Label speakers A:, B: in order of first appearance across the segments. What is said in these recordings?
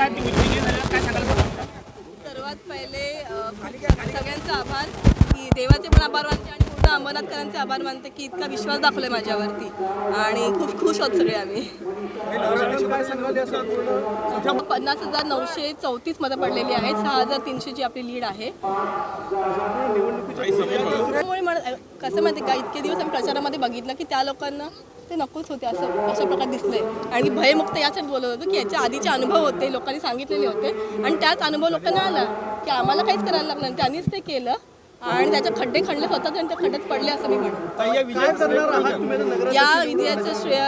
A: आहेत विजयी झालेला, काय सांगाल?
B: सर्वात पहिले सगळ्यांचा आभार की देवाचे पण आभार मानते आणि पूर्ण अंबरनाथकरांचे आभार मानते की इतका विश्वास दाखवलाय माझ्यावरती आणि खूप खुश आहोत सगळे आम्ही. 50,934 मतं पडलेली आहेत, 6,300 ची आपली लीड आहे. कसं माहिती का, इतके दिवस आम्ही प्रचारामध्ये बघितलं की त्या लोकांना ते नकोच होते अशा प्रकारे दिसले आणि भयमुक्त यासाठी बोलत होतो की याच्या आधीचे अनुभव होते, लोकांनी सांगितलेले होते आणि त्याच अनुभव लोकांना आला की आम्हाला काहीच करायला लागलं नाही, त्यांनीच ते केलं आणि त्याचे खड्डे खणले स्वतःच आणि त्या खड्ड्यात पडले असं मी म्हणतो. या विजयाचं श्रेय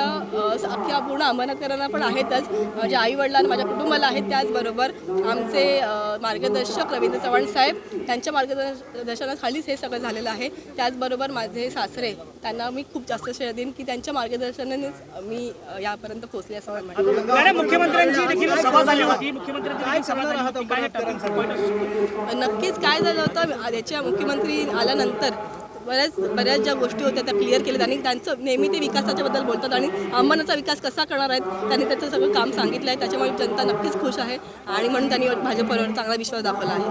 B: अख्ख्या पूर्ण अंबरनाथकरांना पण आहेतच, माझ्या आई वडिलांना, माझ्या कुटुंबाला आहेत. त्याचबरोबर आमचे मार्गदर्शक रवींद्र चव्हाण साहेब, त्यांच्या मार्गदर्शनाखालीच हे सगळं झालेलं आहे. त्याचबरोबर माझे सासरे, त्यांना मी खूप जास्त श्रेय देईन की त्यांच्या मार्गदर्शनानेच मी यापर्यंत पोहोचले असं म्हणतो.
A: मुख्यमंत्र्यांची देखील सभा झाली होती,
B: नक्कीच काय झालं होतं, याच्या मुख्यमंत्री आल्यानंतर बऱ्याच ज्या गोष्टी होत्या त्या क्लिअर केल्या त्यांनी. त्यांचं नेहमी ते विकासाच्याबद्दल बोलतात आणि अंबरनाथचा विकास कसा करणार आहेत त्यांनी त्याचं सगळं काम सांगितलं आहे. त्याच्यामुळे जनता नक्कीच खुश आहे आणि म्हणून त्यांनी भाजपवर चांगला विश्वास दाखवला आहे.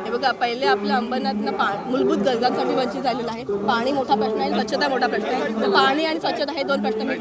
B: हे बघा, पहिले आपल्या अंबरनाथनं मूलभूत गरजांसाठी वंचित झालेलं आहे. पाणी मोठा प्रश्न आहे, स्वच्छता मोठा प्रश्न आहे. तर पाणी आणि स्वच्छता हे दोन प्रश्न मी